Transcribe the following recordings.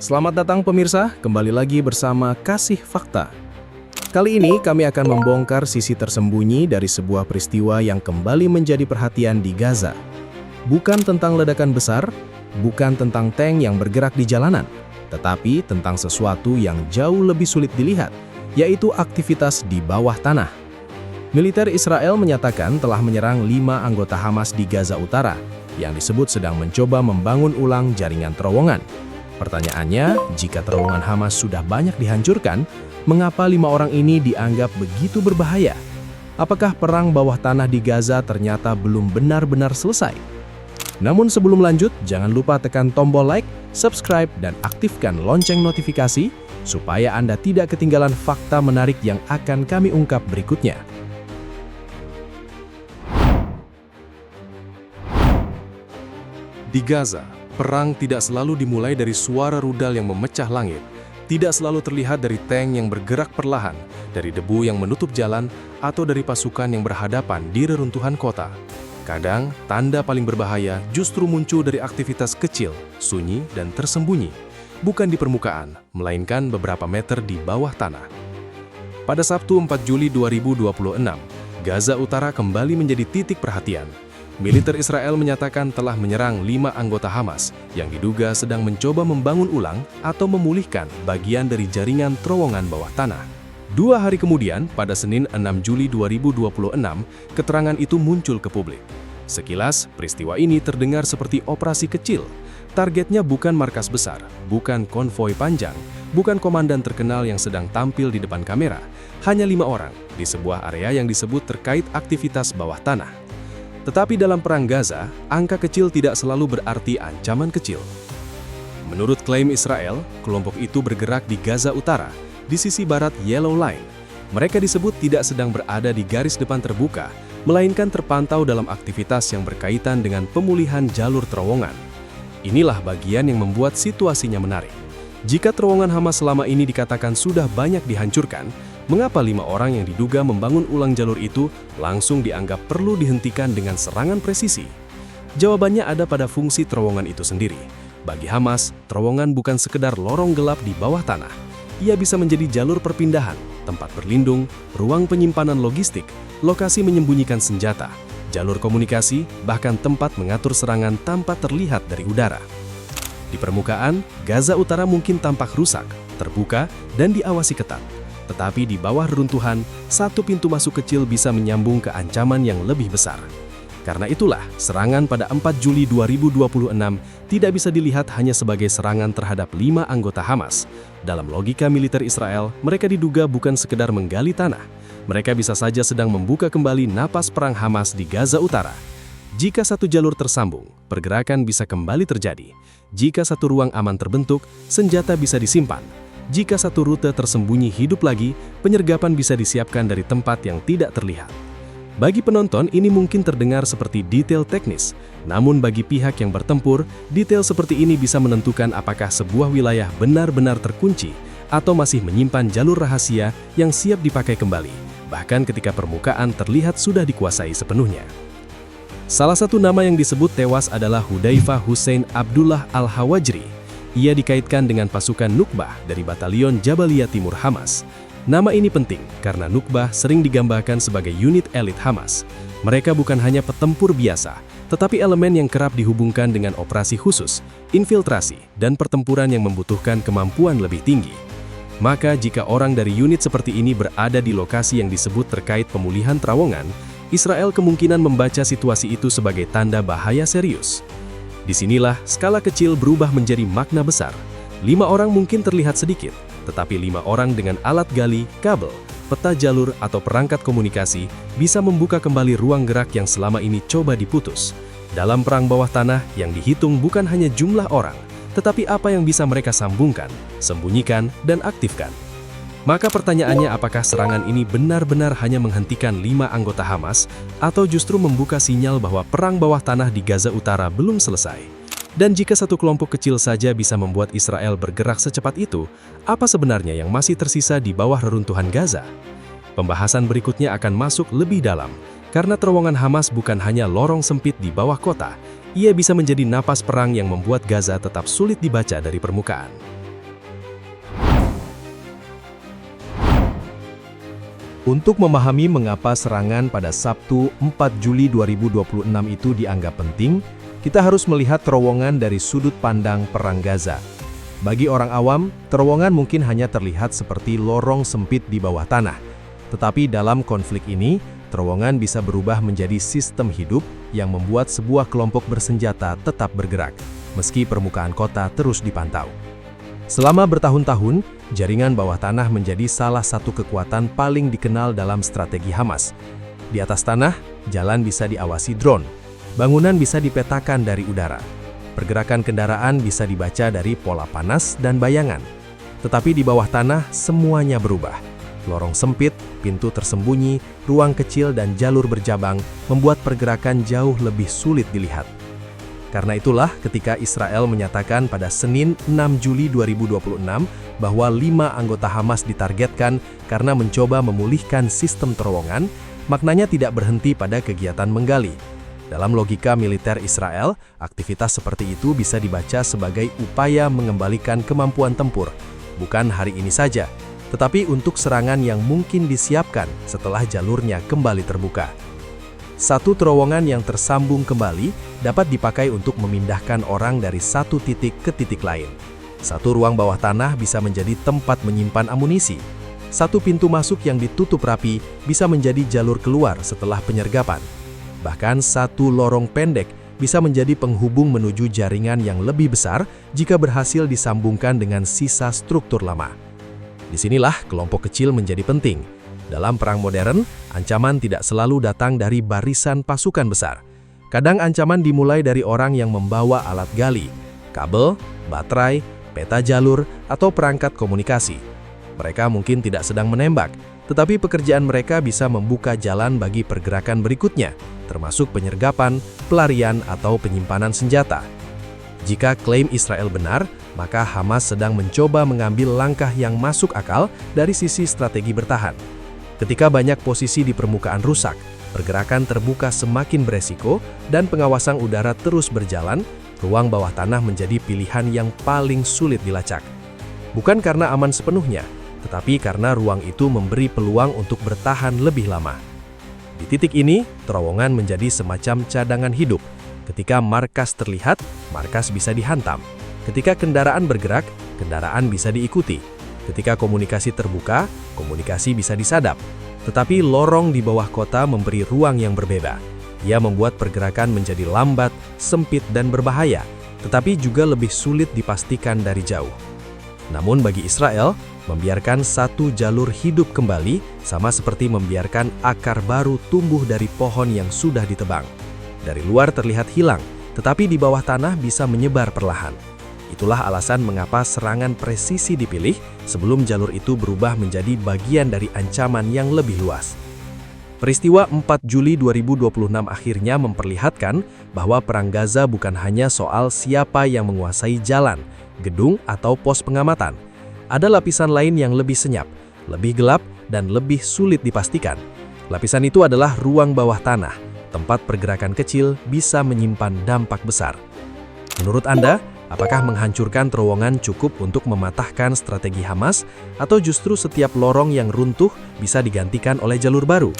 Selamat datang pemirsa, kembali lagi bersama Kasih Fakta. Kali ini kami akan membongkar sisi tersembunyi dari sebuah peristiwa yang kembali menjadi perhatian di Gaza. Bukan tentang ledakan besar, bukan tentang tank yang bergerak di jalanan, tetapi tentang sesuatu yang jauh lebih sulit dilihat, yaitu aktivitas di bawah tanah. Militer Israel menyatakan telah menyerang 5 anggota Hamas di Gaza Utara, yang disebut sedang mencoba membangun ulang jaringan terowongan. Pertanyaannya, jika terowongan Hamas sudah banyak dihancurkan, mengapa 5 orang ini dianggap begitu berbahaya? Apakah perang bawah tanah di Gaza ternyata belum benar-benar selesai? Namun sebelum lanjut, jangan lupa tekan tombol like, subscribe, dan aktifkan lonceng notifikasi, supaya Anda tidak ketinggalan fakta menarik yang akan kami ungkap berikutnya. Di Gaza, perang tidak selalu dimulai dari suara rudal yang memecah langit, tidak selalu terlihat dari tank yang bergerak perlahan, dari debu yang menutup jalan, atau dari pasukan yang berhadapan di reruntuhan kota. Kadang, tanda paling berbahaya justru muncul dari aktivitas kecil, sunyi, dan tersembunyi, bukan di permukaan, melainkan beberapa meter di bawah tanah. Pada Sabtu 4 Juli 2026, Gaza Utara kembali menjadi titik perhatian. Militer Israel menyatakan telah menyerang 5 anggota Hamas yang diduga sedang mencoba membangun ulang atau memulihkan bagian dari jaringan terowongan bawah tanah. 2 hari kemudian, pada Senin 6 Juli 2026, keterangan itu muncul ke publik. Sekilas, peristiwa ini terdengar seperti operasi kecil. Targetnya bukan markas besar, bukan konvoi panjang, bukan komandan terkenal yang sedang tampil di depan kamera. Hanya 5 orang di sebuah area yang disebut terkait aktivitas bawah tanah. Tetapi dalam perang Gaza, angka kecil tidak selalu berarti ancaman kecil. Menurut klaim Israel, kelompok itu bergerak di Gaza Utara, di sisi barat Yellow Line. Mereka disebut tidak sedang berada di garis depan terbuka, melainkan terpantau dalam aktivitas yang berkaitan dengan pemulihan jalur terowongan. Inilah bagian yang membuat situasinya menarik. Jika terowongan Hamas selama ini dikatakan sudah banyak dihancurkan, mengapa 5 orang yang diduga membangun ulang jalur itu langsung dianggap perlu dihentikan dengan serangan presisi? Jawabannya ada pada fungsi terowongan itu sendiri. Bagi Hamas, terowongan bukan sekedar lorong gelap di bawah tanah. Ia bisa menjadi jalur perpindahan, tempat berlindung, ruang penyimpanan logistik, lokasi menyembunyikan senjata, jalur komunikasi, bahkan tempat mengatur serangan tanpa terlihat dari udara. Di permukaan, Gaza Utara mungkin tampak rusak, terbuka, dan diawasi ketat. Tetapi di bawah reruntuhan, satu pintu masuk kecil bisa menyambung ke ancaman yang lebih besar. Karena itulah, serangan pada 4 Juli 2026 tidak bisa dilihat hanya sebagai serangan terhadap 5 anggota Hamas. Dalam logika militer Israel, mereka diduga bukan sekedar menggali tanah. Mereka bisa saja sedang membuka kembali napas perang Hamas di Gaza Utara. Jika satu jalur tersambung, pergerakan bisa kembali terjadi. Jika satu ruang aman terbentuk, senjata bisa disimpan. Jika satu rute tersembunyi hidup lagi, penyergapan bisa disiapkan dari tempat yang tidak terlihat. Bagi penonton, ini mungkin terdengar seperti detail teknis. Namun bagi pihak yang bertempur, detail seperti ini bisa menentukan apakah sebuah wilayah benar-benar terkunci atau masih menyimpan jalur rahasia yang siap dipakai kembali, bahkan ketika permukaan terlihat sudah dikuasai sepenuhnya. Salah satu nama yang disebut tewas adalah Hudzaifah Hussein Abdullah Al-Hawajri. Ia dikaitkan dengan pasukan Nukbah dari Batalion Jabaliyah Timur Hamas. Nama ini penting karena Nukbah sering digambarkan sebagai unit elit Hamas. Mereka bukan hanya petempur biasa, tetapi elemen yang kerap dihubungkan dengan operasi khusus, infiltrasi, dan pertempuran yang membutuhkan kemampuan lebih tinggi. Maka jika orang dari unit seperti ini berada di lokasi yang disebut terkait pemulihan terowongan, Israel kemungkinan membaca situasi itu sebagai tanda bahaya serius. Disinilah skala kecil berubah menjadi makna besar. 5 orang mungkin terlihat sedikit, tetapi 5 orang dengan alat gali, kabel, peta jalur, atau perangkat komunikasi bisa membuka kembali ruang gerak yang selama ini coba diputus. Dalam perang bawah tanah, yang dihitung bukan hanya jumlah orang, tetapi apa yang bisa mereka sambungkan, sembunyikan, dan aktifkan. Maka pertanyaannya, apakah serangan ini benar-benar hanya menghentikan 5 anggota Hamas, atau justru membuka sinyal bahwa perang bawah tanah di Gaza Utara belum selesai? Dan jika satu kelompok kecil saja bisa membuat Israel bergerak secepat itu, apa sebenarnya yang masih tersisa di bawah reruntuhan Gaza? Pembahasan berikutnya akan masuk lebih dalam, karena terowongan Hamas bukan hanya lorong sempit di bawah kota, ia bisa menjadi napas perang yang membuat Gaza tetap sulit dibaca dari permukaan. Untuk memahami mengapa serangan pada Sabtu 4 Juli 2026 itu dianggap penting, kita harus melihat terowongan dari sudut pandang Perang Gaza. Bagi orang awam, terowongan mungkin hanya terlihat seperti lorong sempit di bawah tanah. Tetapi dalam konflik ini, terowongan bisa berubah menjadi sistem hidup yang membuat sebuah kelompok bersenjata tetap bergerak, meski permukaan kota terus dipantau. Selama bertahun-tahun, jaringan bawah tanah menjadi salah satu kekuatan paling dikenal dalam strategi Hamas. Di atas tanah, jalan bisa diawasi drone, bangunan bisa dipetakan dari udara, pergerakan kendaraan bisa dibaca dari pola panas dan bayangan. Tetapi di bawah tanah, semuanya berubah. Lorong sempit, pintu tersembunyi, ruang kecil dan jalur berjabang membuat pergerakan jauh lebih sulit dilihat. Karena itulah ketika Israel menyatakan pada Senin 6 Juli 2026 bahwa 5 anggota Hamas ditargetkan karena mencoba memulihkan sistem terowongan, maknanya tidak berhenti pada kegiatan menggali. Dalam logika militer Israel, aktivitas seperti itu bisa dibaca sebagai upaya mengembalikan kemampuan tempur, bukan hari ini saja, tetapi untuk serangan yang mungkin disiapkan setelah jalurnya kembali terbuka. Satu terowongan yang tersambung kembali dapat dipakai untuk memindahkan orang dari satu titik ke titik lain. Satu ruang bawah tanah bisa menjadi tempat menyimpan amunisi. Satu pintu masuk yang ditutup rapi bisa menjadi jalur keluar setelah penyergapan. Bahkan satu lorong pendek bisa menjadi penghubung menuju jaringan yang lebih besar jika berhasil disambungkan dengan sisa struktur lama. Disinilah kelompok kecil menjadi penting. Dalam perang modern, ancaman tidak selalu datang dari barisan pasukan besar. Kadang ancaman dimulai dari orang yang membawa alat gali, kabel, baterai, peta jalur, atau perangkat komunikasi. Mereka mungkin tidak sedang menembak, tetapi pekerjaan mereka bisa membuka jalan bagi pergerakan berikutnya, termasuk penyergapan, pelarian, atau penyimpanan senjata. Jika klaim Israel benar, maka Hamas sedang mencoba mengambil langkah yang masuk akal dari sisi strategi bertahan. Ketika banyak posisi di permukaan rusak, pergerakan terbuka semakin beresiko, dan pengawasan udara terus berjalan, ruang bawah tanah menjadi pilihan yang paling sulit dilacak. Bukan karena aman sepenuhnya, tetapi karena ruang itu memberi peluang untuk bertahan lebih lama. Di titik ini, terowongan menjadi semacam cadangan hidup. Ketika markas terlihat, markas bisa dihantam. Ketika kendaraan bergerak, kendaraan bisa diikuti. Ketika komunikasi terbuka, komunikasi bisa disadap. Tetapi lorong di bawah kota memberi ruang yang berbeda. Ia membuat pergerakan menjadi lambat, sempit, dan berbahaya, tetapi juga lebih sulit dipastikan dari jauh. Namun bagi Israel, membiarkan satu jalur hidup kembali sama seperti membiarkan akar baru tumbuh dari pohon yang sudah ditebang. Dari luar terlihat hilang, tetapi di bawah tanah bisa menyebar perlahan. Itulah alasan mengapa serangan presisi dipilih sebelum jalur itu berubah menjadi bagian dari ancaman yang lebih luas. Peristiwa 4 Juli 2026 akhirnya memperlihatkan bahwa Perang Gaza bukan hanya soal siapa yang menguasai jalan, gedung, atau pos pengamatan. Ada lapisan lain yang lebih senyap, lebih gelap, dan lebih sulit dipastikan. Lapisan itu adalah ruang bawah tanah, tempat pergerakan kecil bisa menyimpan dampak besar. Menurut Anda, apakah menghancurkan terowongan cukup untuk mematahkan strategi Hamas, atau justru setiap lorong yang runtuh bisa digantikan oleh jalur baru?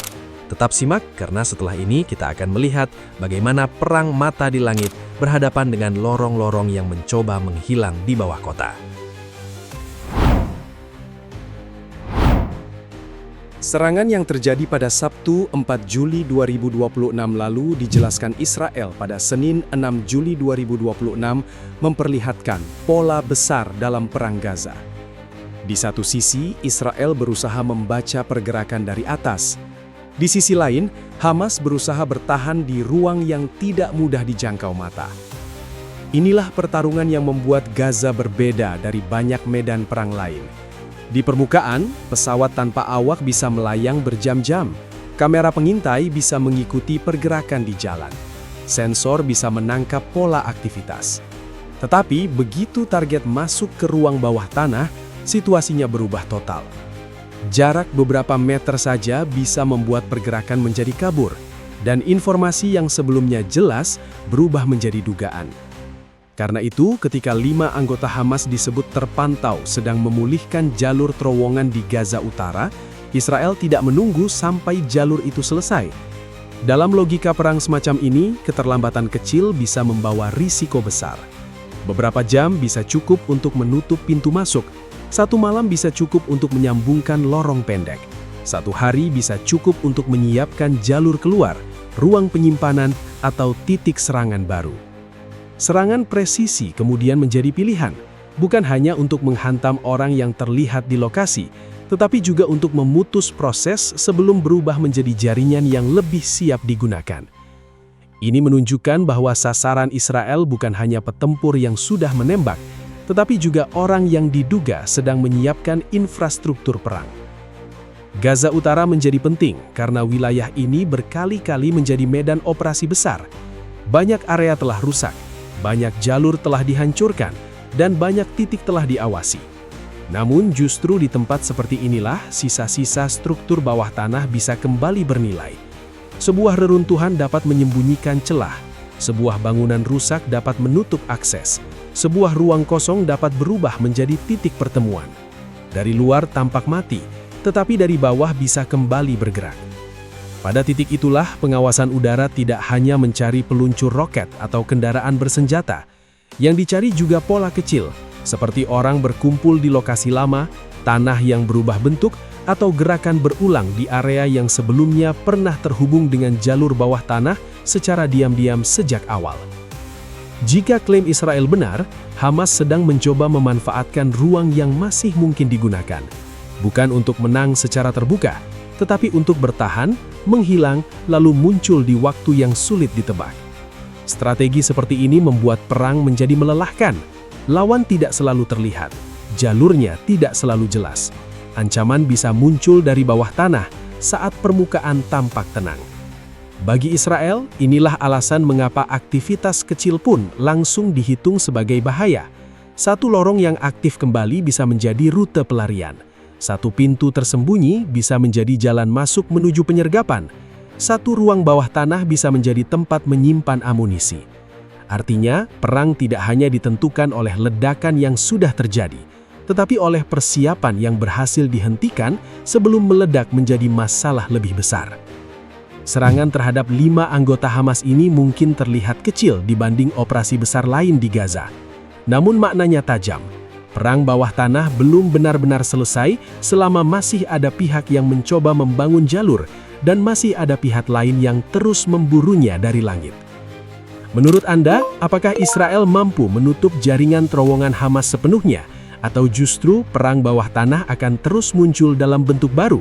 Tetap simak, karena setelah ini kita akan melihat bagaimana perang mata di langit berhadapan dengan lorong-lorong yang mencoba menghilang di bawah kota. Serangan yang terjadi pada Sabtu 4 Juli 2026 lalu dijelaskan Israel pada Senin 6 Juli 2026 memperlihatkan pola besar dalam Perang Gaza. Di satu sisi, Israel berusaha membaca pergerakan dari atas. Di sisi lain, Hamas berusaha bertahan di ruang yang tidak mudah dijangkau mata. Inilah pertarungan yang membuat Gaza berbeda dari banyak medan perang lain. Di permukaan, pesawat tanpa awak bisa melayang berjam-jam. Kamera pengintai bisa mengikuti pergerakan di jalan. Sensor bisa menangkap pola aktivitas. Tetapi begitu target masuk ke ruang bawah tanah, situasinya berubah total. Jarak beberapa meter saja bisa membuat pergerakan menjadi kabur, dan informasi yang sebelumnya jelas berubah menjadi dugaan. Karena itu, ketika 5 anggota Hamas disebut terpantau sedang memulihkan jalur terowongan di Gaza Utara, Israel tidak menunggu sampai jalur itu selesai. Dalam logika perang semacam ini, keterlambatan kecil bisa membawa risiko besar. Beberapa jam bisa cukup untuk menutup pintu masuk. Satu malam bisa cukup untuk menyambungkan lorong pendek. Satu hari bisa cukup untuk menyiapkan jalur keluar, ruang penyimpanan, atau titik serangan baru. Serangan presisi kemudian menjadi pilihan, bukan hanya untuk menghantam orang yang terlihat di lokasi, tetapi juga untuk memutus proses sebelum berubah menjadi jaringan yang lebih siap digunakan. Ini menunjukkan bahwa sasaran Israel bukan hanya petempur yang sudah menembak, tetapi juga orang yang diduga sedang menyiapkan infrastruktur perang. Gaza Utara menjadi penting karena wilayah ini berkali-kali menjadi medan operasi besar. Banyak area telah rusak, banyak jalur telah dihancurkan, dan banyak titik telah diawasi. Namun justru di tempat seperti inilah sisa-sisa struktur bawah tanah bisa kembali bernilai. Sebuah reruntuhan dapat menyembunyikan celah, sebuah bangunan rusak dapat menutup akses, sebuah ruang kosong dapat berubah menjadi titik pertemuan. Dari luar tampak mati, tetapi dari bawah bisa kembali bergerak. Pada titik itulah pengawasan udara tidak hanya mencari peluncur roket atau kendaraan bersenjata. Yang dicari juga pola kecil, seperti orang berkumpul di lokasi lama, tanah yang berubah bentuk, atau gerakan berulang di area yang sebelumnya pernah terhubung dengan jalur bawah tanah secara diam-diam sejak awal. Jika klaim Israel benar, Hamas sedang mencoba memanfaatkan ruang yang masih mungkin digunakan. Bukan untuk menang secara terbuka, tetapi untuk bertahan, menghilang, lalu muncul di waktu yang sulit ditebak. Strategi seperti ini membuat perang menjadi melelahkan. Lawan tidak selalu terlihat, jalurnya tidak selalu jelas. Ancaman bisa muncul dari bawah tanah saat permukaan tampak tenang. Bagi Israel, inilah alasan mengapa aktivitas kecil pun langsung dihitung sebagai bahaya. Satu lorong yang aktif kembali bisa menjadi rute pelarian. Satu pintu tersembunyi bisa menjadi jalan masuk menuju penyergapan. Satu ruang bawah tanah bisa menjadi tempat menyimpan amunisi. Artinya, perang tidak hanya ditentukan oleh ledakan yang sudah terjadi, tetapi oleh persiapan yang berhasil dihentikan sebelum meledak menjadi masalah lebih besar. Serangan terhadap 5 anggota Hamas ini mungkin terlihat kecil dibanding operasi besar lain di Gaza. Namun maknanya tajam. Perang bawah tanah belum benar-benar selesai selama masih ada pihak yang mencoba membangun jalur dan masih ada pihak lain yang terus memburunya dari langit. Menurut Anda, apakah Israel mampu menutup jaringan terowongan Hamas sepenuhnya? Atau justru perang bawah tanah akan terus muncul dalam bentuk baru?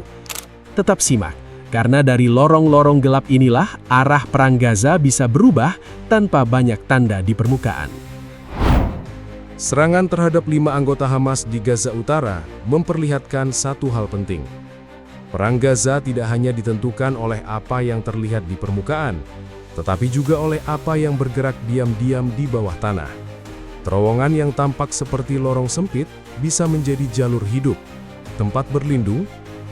Tetap simak, karena dari lorong-lorong gelap inilah arah perang Gaza bisa berubah tanpa banyak tanda di permukaan. Serangan terhadap 5 anggota Hamas di Gaza Utara memperlihatkan satu hal penting. Perang Gaza tidak hanya ditentukan oleh apa yang terlihat di permukaan, tetapi juga oleh apa yang bergerak diam-diam di bawah tanah. Terowongan yang tampak seperti lorong sempit bisa menjadi jalur hidup, tempat berlindung,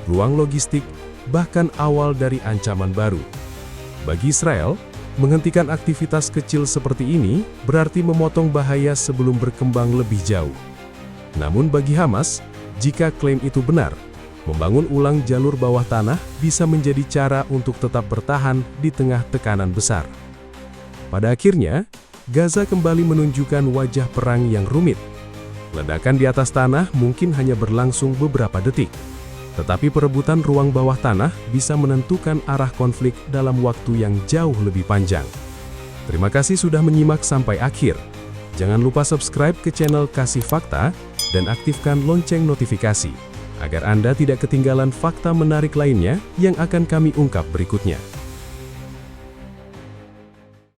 ruang logistik, bahkan awal dari ancaman baru. Bagi Israel, menghentikan aktivitas kecil seperti ini berarti memotong bahaya sebelum berkembang lebih jauh. Namun bagi Hamas, jika klaim itu benar, membangun ulang jalur bawah tanah bisa menjadi cara untuk tetap bertahan di tengah tekanan besar. Pada akhirnya, Gaza kembali menunjukkan wajah perang yang rumit. Ledakan di atas tanah mungkin hanya berlangsung beberapa detik, tetapi perebutan ruang bawah tanah bisa menentukan arah konflik dalam waktu yang jauh lebih panjang. Terima kasih sudah menyimak sampai akhir. Jangan lupa subscribe ke channel Kasih Fakta dan aktifkan lonceng notifikasi, agar Anda tidak ketinggalan fakta menarik lainnya yang akan kami ungkap berikutnya.